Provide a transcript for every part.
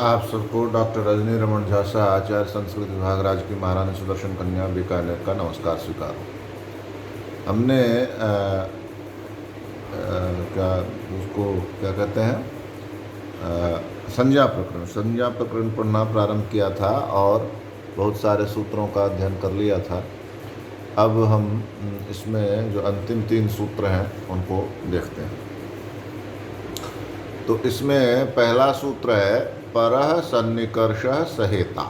आप सबको डॉक्टर रजनी रमन झा शाह, आचार्य संस्कृत विभाग, राजकीय महारानी सुदर्शन कन्या बीकानेर का नमस्कार स्वीकार हो। हमने क्या उसको क्या कहते हैं, संज्ञा प्रकरण पढ़ना प्रारंभ किया था और बहुत सारे सूत्रों का अध्ययन कर लिया था। अब हम इसमें जो अंतिम 3 सूत्र हैं उनको देखते हैं। तो इसमें पहला सूत्र है परः सन्निकर्षः सहेता।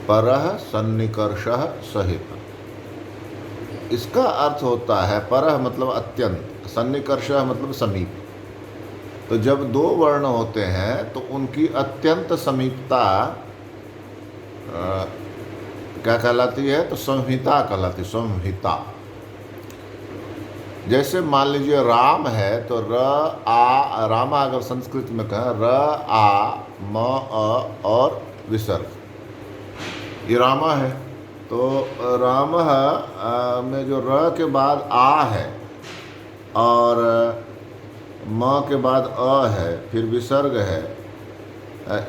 परः सन्निकर्षः सहेता, इसका अर्थ होता है परः मतलब अत्यंत, सन्निकर्षः मतलब समीप। तो जब 2 वर्ण होते हैं तो उनकी अत्यंत समीपता क्या कहलाती है, तो संहिता कहलाती है। संहिता, जैसे मान लीजिए राम है तो र आ, रामा अगर संस्कृत में कहें र आ म अ और विसर्ग, ये रामा है। तो राम में जो र के बाद आ है और म के बाद अ है, फिर विसर्ग है,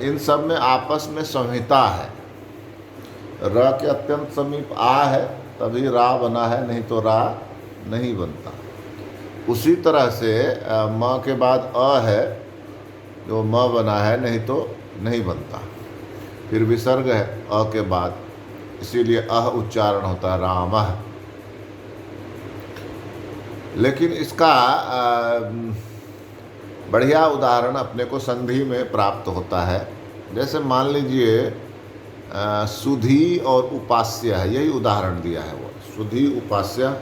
इन सब में आपस में संहिता है। र के अत्यंत समीप आ है तभी रा बना है, नहीं तो रा नहीं बनता। उसी तरह से म के बाद अ है जो म बना है, नहीं तो नहीं बनता। फिर विसर्ग है अ के बाद, इसीलिए अह उच्चारण होता है रामः। लेकिन इसका बढ़िया उदाहरण अपने को संधि में प्राप्त होता है। जैसे मान लीजिए सुधी और उपास्य है, यही उदाहरण दिया है वो। सुधी उपास्य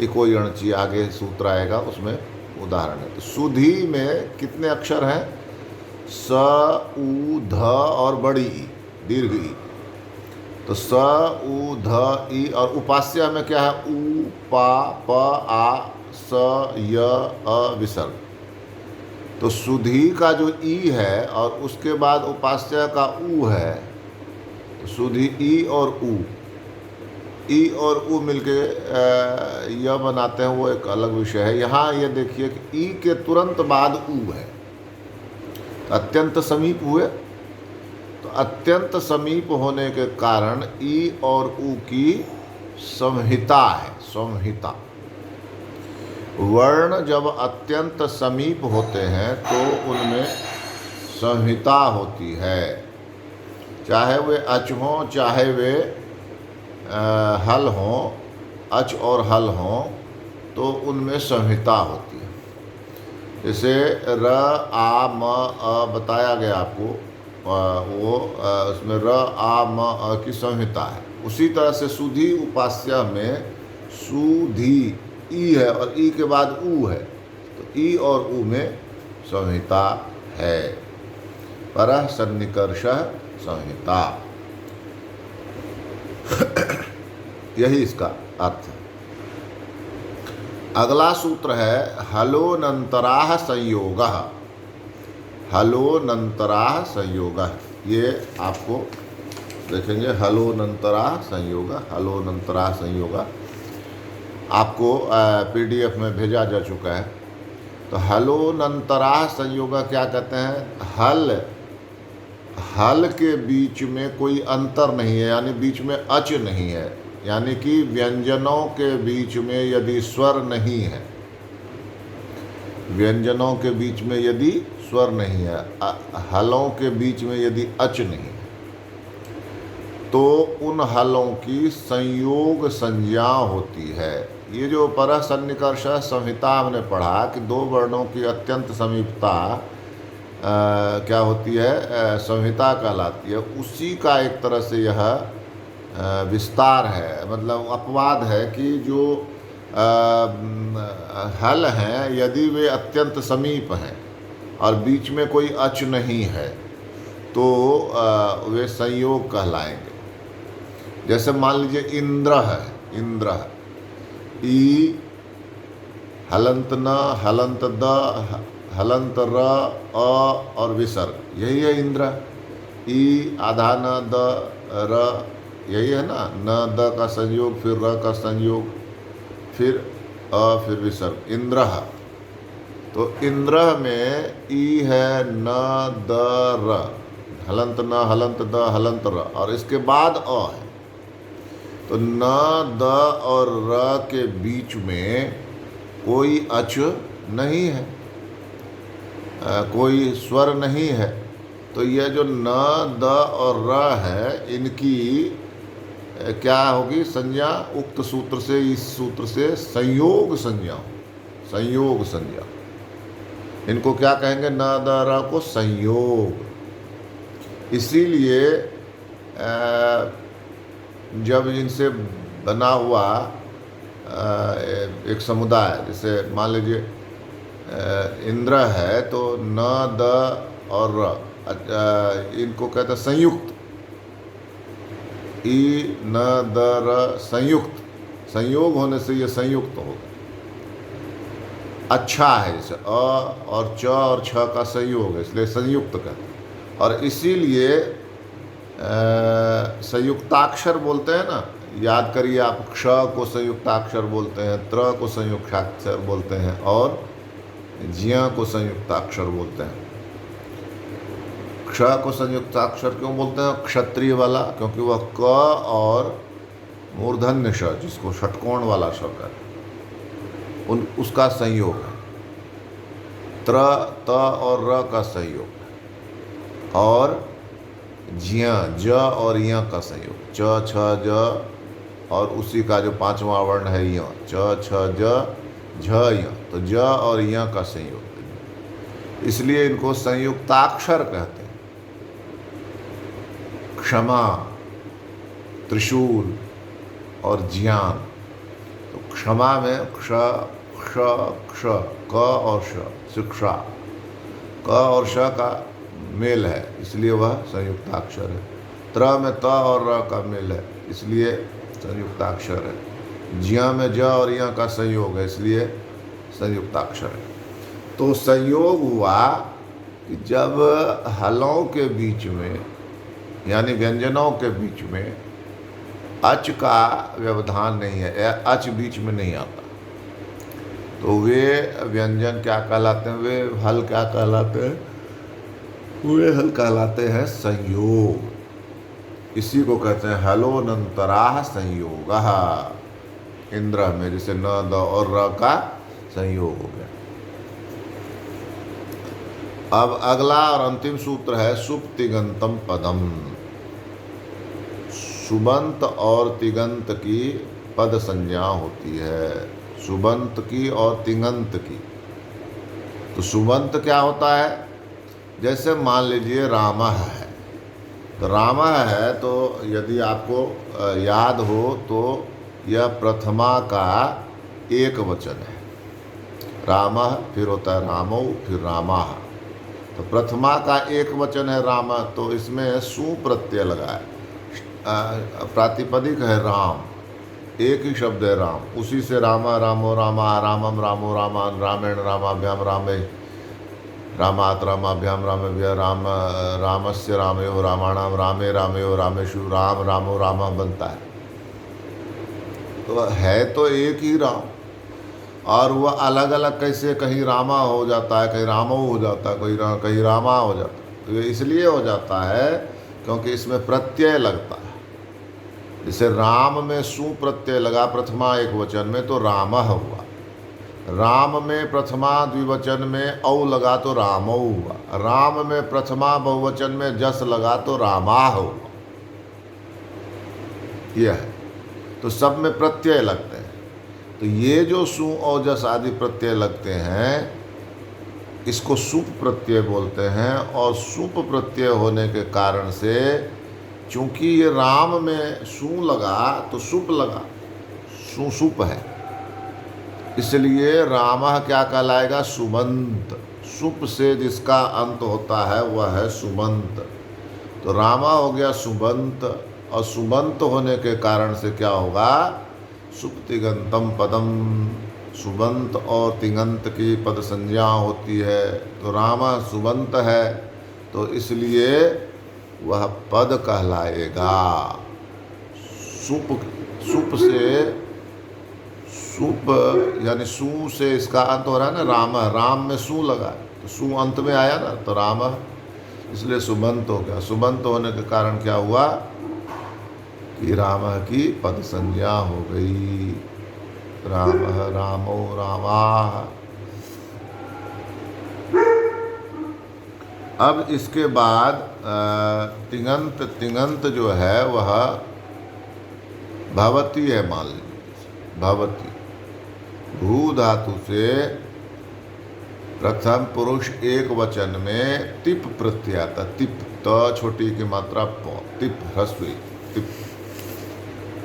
इको यणची, आगे सूत्र आएगा उसमें उदाहरण है। तो सुधी में कितने अक्षर हैं, स उ ध और बड़ी ई, दीर्घ ई। तो स उ ध ई, और उपास्य में क्या है, उ पा प आ स य अ विसर्ग। तो सुधी का जो ई है और उसके बाद उपास्य का उ है, तो सुधी ई और उ, ई और उ मिलके यह बनाते हैं, वो एक अलग विषय है। यहाँ ये देखिए कि ई के तुरंत बाद उ है, अत्यंत समीप हुए। तो अत्यंत समीप होने के कारण ई और उ की संहिता है। संहिता, वर्ण जब अत्यंत समीप होते हैं तो उनमें संहिता होती है, चाहे वे अच हों चाहे वे हल हों, अच और हल हों, तो उनमें संहिता होती है। जैसे र आ म अ बताया गया आपको, वो उसमें र आ म अ की संहिता है। उसी तरह से सुधी उपास्य में सुधी ई है और ई के बाद उ है, तो ई और उ में संहिता है। परः सन्निकर्षः संहिता, यही इसका अर्थ है। अगला सूत्र है हलोनंतराः संयोगः। हलोनंतराः संयोगः, ये आपको देखेंगे, हलोनंतराः संयोगः। हलोनंतराः संयोगः आपको PDF में भेजा जा चुका है। तो हलोनंतराः संयोगः क्या कहते हैं, हल के बीच में कोई अंतर नहीं है, यानी बीच में अच नहीं है, यानी कि व्यंजनों के बीच में यदि स्वर नहीं है, व्यंजनों के बीच में यदि स्वर नहीं है, हलों के बीच में यदि अच नहीं है, तो उन हलों की संयोग संज्ञा होती है। ये जो परः सन्निकर्षः संहिता हमने पढ़ा कि 2 वर्णों की अत्यंत समीपता क्या होती है, संहिता कहलाती है। उसी का एक तरह से यह विस्तार है, मतलब अपवाद है कि जो हल हैं यदि वे अत्यंत समीप हैं और बीच में कोई अच नहीं है तो वे संयोग कहलाएंगे। जैसे मान लीजिए इंद्र है, इंद्र, ई हलंत न, हलंत द, हलंत र अ और विसर्ग, यही है इंद्र। ई आधा न द र, यही है ना, न द का संयोग, फिर र का संयोग, फिर अ, फिर विसर्ग, इंद्र। तो इंद्र में ई है न द र, हलंत न हलंत द हलंत र, और इसके बाद अ है। तो न द और र के बीच में कोई अच नहीं है, कोई स्वर नहीं है। तो यह जो न द और र है, इनकी क्या होगी संज्ञा? उक्त सूत्र से, इस सूत्र से संयोग संज्ञा, संयोग संज्ञा। इनको क्या कहेंगे? न द र को संयोग। इसीलिए जब इनसे बना हुआ एक समुदाय, जैसे मान लीजिए इंद्र है, तो न द और र, इनको कहते हैं संयुक्त। ई न द र संयुक्त, संयोग होने से ये संयुक्त होगा। अच्छा है, जैसे अ और च और छ का संयोग है, इसलिए संयुक्त कहते हैं। और इसीलिए संयुक्ताक्षर बोलते हैं ना, याद करिए आप, क्ष को संयुक्ताक्षर बोलते हैं, त्र को संयुक्ताक्षर बोलते हैं, और ज्ञ को संयुक्ताक्षर बोलते हैं। क्ष को संयुक्ताक्षर क्यों बोलते हैं? क्षत्रिय वाला, क्योंकि वह क और मूर्धन्य श, जिसको षटकोण वाला शब्द है, उसका संयोग है। त्र, त और र का संयोग है, और ज्ञ, ज और य का संयोग, च छ ज, और उसी का जो पांचवा वर्ण है य, च छ ज झ य, तो ज और य का संयोग, इसलिए इनको संयुक्ताक्षर कहते हैं। क्षमा, त्रिशूल और ज्ञान। तो क्षमा में क्ष क्ष क्ष, क और श, शिक्षा, क और श का मेल है, इसलिए वह संयुक्ताक्षर है। त्र में त और र का मेल है, इसलिए संयुक्ताक्षर है। ज्ञ में ज और य का संयोग है, इसलिए संयुक्ताक्षर है। तो संयोग हुआ कि जब हलों के बीच में, यानी व्यंजनों के बीच में अच का व्यवधान नहीं है, अच बीच में नहीं आता, तो वे व्यंजन क्या कहलाते हैं? वे हल क्या कहलाते हैं? वे हल कहलाते हैं संयोग। इसी को कहते हैं हलोनंतराः संयोगः। इंद्र में जैसे न द और र का संयोग हो गया। अब अगला और अंतिम सूत्र है सुप तिगंतम पदम। सुबंत और तिगंत की पद संज्ञा होती है, सुबंत की और तिगंत की। तो सुबंत क्या होता है? जैसे मान लीजिए रामः है, तो रामः है, तो यदि आपको याद हो तो यह प्रथमा का एक वचन है। रामः, फिर होता है रामौ, फिर रामाः। तो प्रथमा का एक वचन है राम, तो इसमें सु प्रत्यय लगा है, प्रातिपदिक है राम, एक ही शब्द है राम, उसी से रामा रामो रामा रामम रामो रामान रामेण रामाभ्याम रामे रामात रामाभ्याम रामेभ्य राम रामस्य रामयो रामाणाम रामे रामयो रामेषु राम रामो रामा बनता है। तो है तो एक ही राम, और वह अलग अलग कैसे, कहीं रामा हो जाता है, कहीं रामो हो जाता है, कहीं रामा हो जाता है। तो ये इसलिए हो जाता है क्योंकि इसमें प्रत्यय लगता है। जैसे राम में सु प्रत्यय लगा प्रथमा एक वचन में, तो रामः हुआ। राम में प्रथमा द्विवचन में औ लगा तो रामौ हुआ। राम में प्रथमा बहुवचन में जस लगा तो रामाः हुआ। यह है, तो सब में प्रत्यय लगते हैं। तो ये जो सु और जस आदि प्रत्यय लगते हैं, इसको सुप प्रत्यय बोलते हैं। और सुप प्रत्यय होने के कारण से, चूंकि ये राम में सु लगा तो सुप लगा, सुप है, इसलिए रामः क्या कहलाएगा? सुबंत। सुप से जिसका अंत होता है वह है सुबंत। तो रामा हो गया सुबंत, और सुबंत होने के कारण से क्या होगा? सुप तिगंतम पदम। सुबंत और तिगंत की पद संज्ञा होती है। तो रामा सुबंत है, तो इसलिए वह पद कहलाएगा। सुप से सुप यानी सू से इसका अंत हो रहा है ना, राम, राम में सू लगा तो सू अंत में आया ना, तो राम, इसलिए सुबंत हो गया। सुबंत होने के कारण क्या हुआ कि राम की पद संज्ञा हो गई। राम, रामो, रामा। अब इसके बाद तिङन्त, तिङन्त जो है वह भवती है, मान लीजिए भवती। भू धातु से प्रथम पुरुष एक वचन में तिप प्रत्यय आता, तिप, त छोटी की मात्रा प, तिप ह्रस्वी, तिप,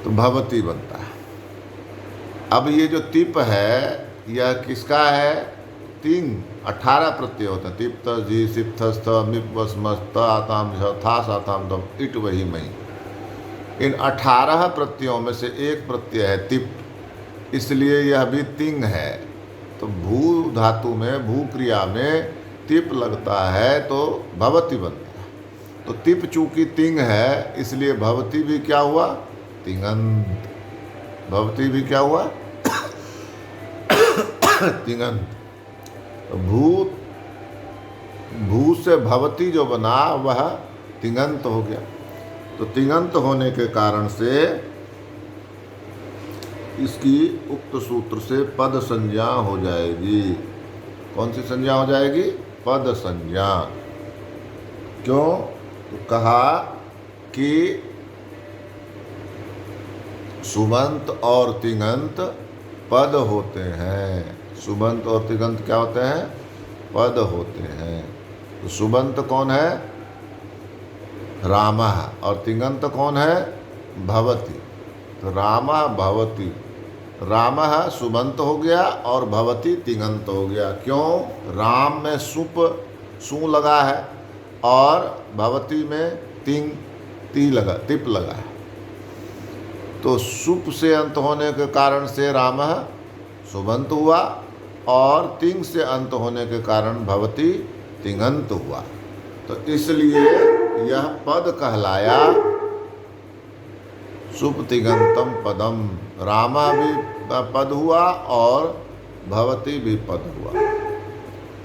तो भवती बनता है। अब ये जो तिप है यह किसका है? तिङ, 18 प्रत्यय होते हैं। तिप, त, जी, सिप, थस, थ, मिप, वस, मस, त, आताम, झ, था, साताम, दम, इट, वही, मई। इन 18 प्रत्ययों में से एक प्रत्यय है तिप, इसलिए यह भी तिङ है। तो भू धातु में, भू क्रिया में तिप लगता है तो भवती बनता है। तो तिप चूंकि तिङ है इसलिए भवती भी क्या हुआ? तिङन्त। भवती भी क्या हुआ? तिङन्त। तो भू से भवती जो बना वह तिङन्त हो गया। तो तिङन्त होने के कारण से इसकी उक्त सूत्र से पद संज्ञा हो जाएगी। कौन सी संज्ञा हो जाएगी? पद संज्ञा। क्यों? तो कहा कि सुबंत और तिङन्त पद होते हैं। सुबंत और तिङन्त क्या होते हैं? पद होते हैं। तो सुबंत कौन है? रामः। और तिङन्त कौन है? भवती। तो रामः भवती, रामः सुबंत हो गया और भवती तिङन्त हो गया। क्यों? राम में सुप, सू लगा है और भवती में तिङ, ती लगा, तिप लगा है। तो सुप से अंत होने के कारण से रामः सुबंत हुआ और तिङ से अंत होने के कारण भवती तिङन्त हुआ। तो इसलिए यह पद कहलाया सुप तिङन्तम पदम। रामा भी पद हुआ और भवती भी पद हुआ।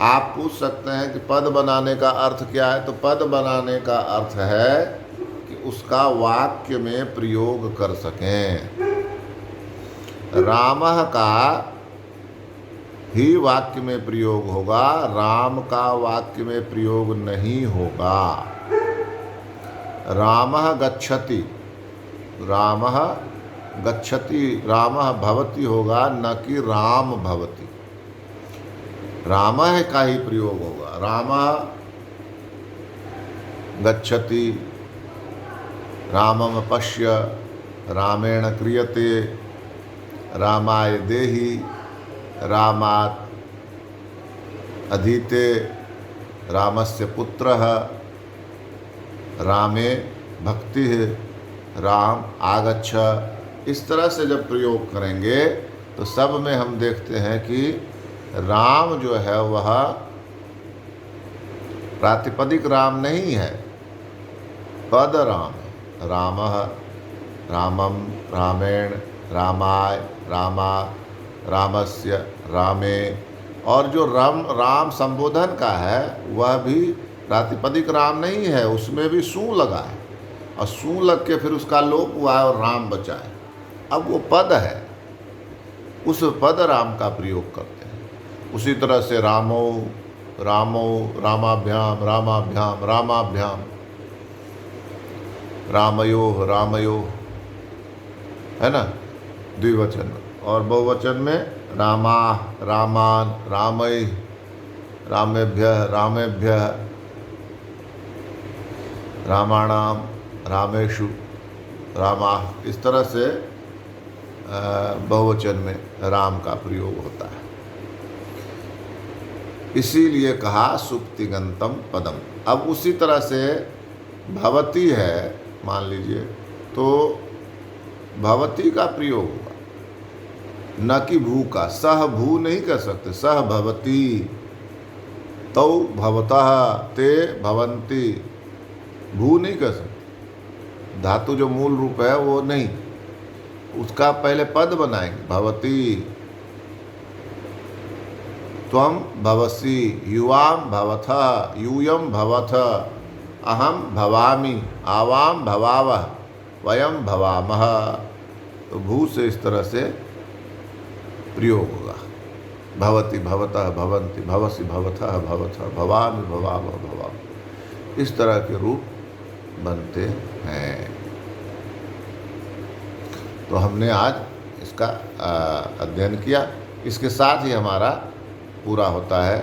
आप पूछ सकते हैं कि पद बनाने का अर्थ क्या है? तो पद बनाने का अर्थ है कि उसका वाक्य में प्रयोग कर सकें। रामः का ही वाक्य में प्रयोग होगा, राम का वाक्य में प्रयोग नहीं होगा। रामः गच्छति, रामः गच्छति, रामः भवति होगा, न कि राम भवति। रामः का ही प्रयोग होगा। रामः गच्छति, रामम पश्य, रामेण क्रियते, रामाय देहि, रामात् अधीते, रामस्य पुत्रः, रामे भक्तिः, राम आगच्छ। इस तरह से जब प्रयोग करेंगे तो सब में हम देखते हैं कि राम जो है वह प्रातिपदिक राम नहीं है, पद राम है। रामः, रामम, रामेण, रामाय, रामा, रामस्य, रामे। और जो राम संबोधन का है वह भी प्रातिपदिक राम नहीं है, उसमें भी सू लगा है और सू लग के फिर उसका लोप हुआ है और राम बचा है। अब वो पद है, उस पद राम का प्रयोग करते हैं। उसी तरह से रामो, रामो, रामाभ्याम, रामाभ्याम, रामाभ्याम, रामयो, रामयो, है ना, द्विवचन। और बहुवचन में रामा, रामान, रामय, रामेभ्यः, रामेभ्यः, रामाणाम, रामेषु, रामा। इस तरह से बहुवचन में राम का प्रयोग होता है। इसीलिए कहा सुप्तिगंतम पदम। अब उसी तरह से भवती है, मान लीजिए, तो भवती का प्रयोग होगा, न कि भू का। सह भू नहीं कर सकते, सह भवती, तौ भवतः, ते भवन्ति, भू नहीं कर सकते। धातु जो मूल रूप है वो नहीं। उसका पहले पद बनाएंगे, भवती, त्वं भवसि, युवाम भवथः, यूयम भवथ, अहम भवामि, आवाम भवावः, वयम भवामः। तो भू से इस तरह से प्रयोग होगा। भवति, भवतः, भवन्ति, भवसि, भवथः, भवथः, भवामि, भवावः, भवामः। इस तरह के रूप बनते हैं। तो हमने आज इसका अध्ययन किया। इसके साथ ही हमारा पूरा होता है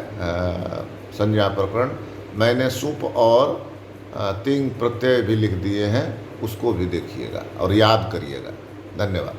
संज्ञा प्रकरण। मैंने सुप और तिंग प्रत्यय भी लिख दिए हैं, उसको भी देखिएगा और याद करिएगा। धन्यवाद।